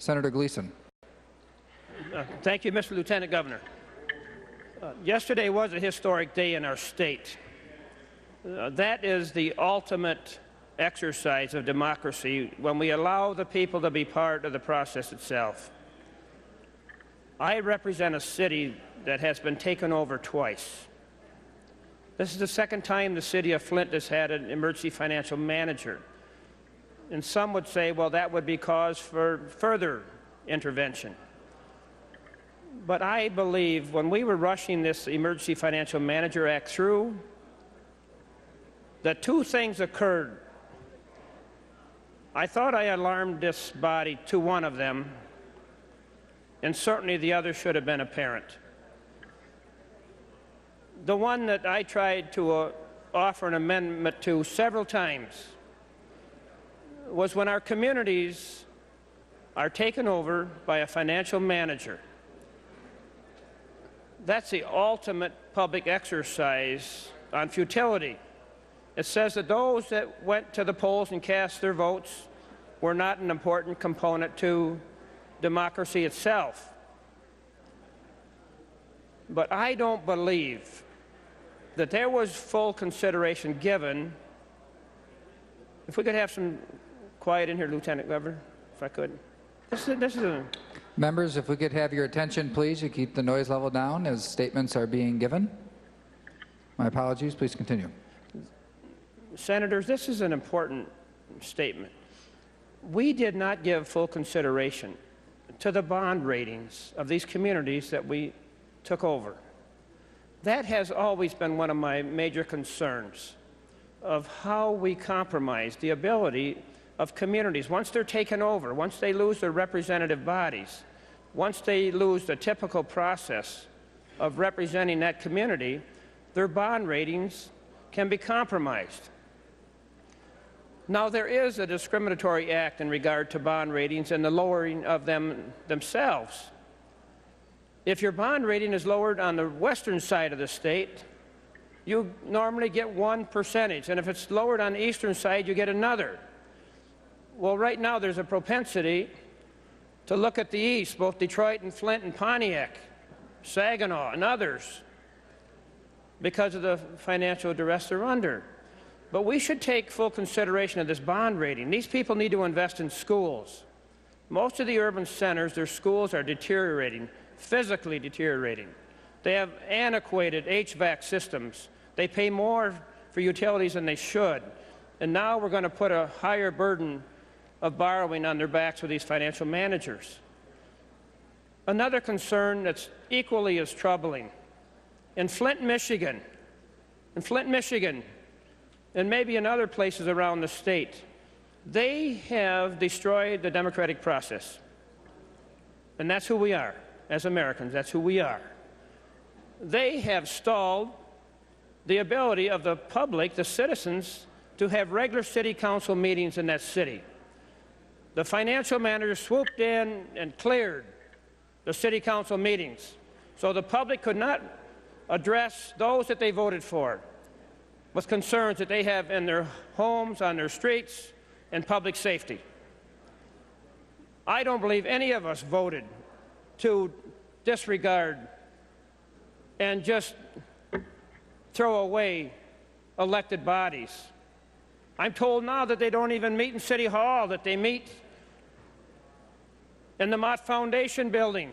Senator Gleason. Thank you, Mr. Lieutenant Governor. Yesterday was a historic day in our state. That is the ultimate exercise of democracy, when we allow the people to be part of the process itself. I represent a city that has been taken over twice. This is the second time the city of Flint has had an emergency financial manager. And some would say, well, that would be cause for further intervention. But I believe when we were rushing this Emergency Financial Manager Act through, that two things occurred. I thought I alarmed this body to one of them, and certainly the other should have been apparent. The one that I tried to offer an amendment to several times was when our communities are taken over by a financial manager. That's the ultimate public exercise on futility. It says that those that went to the polls and cast their votes were not an important component to democracy itself. But I don't believe that there was full consideration given. If we could have some quiet in here, Lieutenant Governor, if I could. This is a... Members, if we could have your attention, please, to keep the noise level down as statements are being given. My apologies. Please continue. Senators, this is an important statement. We did not give full consideration to the bond ratings of these communities that we took over. That has always been one of my major concerns, of how we compromise the ability of communities. Once they're taken over, once they lose their representative bodies, once they lose the typical process of representing that community, their bond ratings can be compromised. Now, there is a discriminatory act in regard to bond ratings and the lowering of them themselves. If your bond rating is lowered on the western side of the state, you normally get one percentage, and if it's lowered on the eastern side, you get another. Well, right now there's a propensity to look at the east, both Detroit and Flint and Pontiac, Saginaw and others, because of the financial duress they're under. But we should take full consideration of this bond rating. These people need to invest in schools. Most of the urban centers, their schools are deteriorating, physically deteriorating. They have antiquated HVAC systems. They pay more for utilities than they should. And now we're going to put a higher burden of borrowing on their backs with these financial managers. Another concern that's equally as troubling, in Flint, Michigan, and maybe in other places around the state, they have destroyed the democratic process. And that's who we are as Americans. That's who we are. They have stalled the ability of the public, the citizens, to have regular city council meetings in that city. The financial manager swooped in and cleared the city council meetings, so the public could not address those that they voted for with concerns that they have in their homes, on their streets, and public safety. I don't believe any of us voted to disregard and just throw away elected bodies. I'm told now that they don't even meet in City Hall, that they meet in the Mott Foundation building.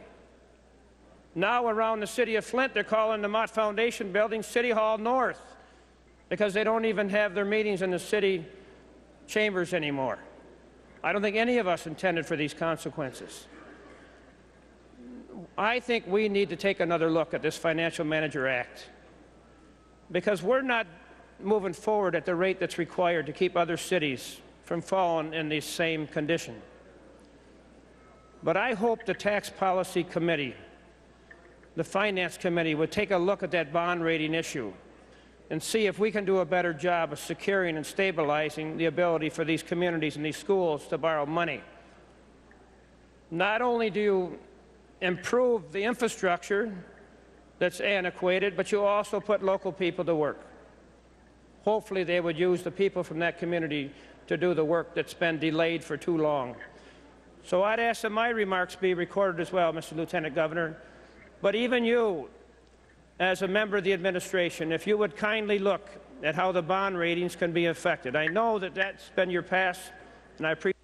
Now around the city of Flint, they're calling the Mott Foundation building City Hall North, because they don't even have their meetings in the city chambers anymore. I don't think any of us intended for these consequences. I think we need to take another look at this Financial Manager Act, because we're not moving forward at the rate that's required to keep other cities from falling in the same condition. But I hope the Tax Policy Committee, the Finance Committee, would take a look at that bond rating issue and see if we can do a better job of securing and stabilizing the ability for these communities and these schools to borrow money. Not only do you improve the infrastructure that's antiquated, but you also put local people to work. Hopefully they would use the people from that community to do the work that's been delayed for too long. So I'd ask that my remarks be recorded as well, Mr. Lieutenant Governor. But even you, as a member of the administration, if you would kindly look at how the bond ratings can be affected. I know that that's been your past, and I appreciate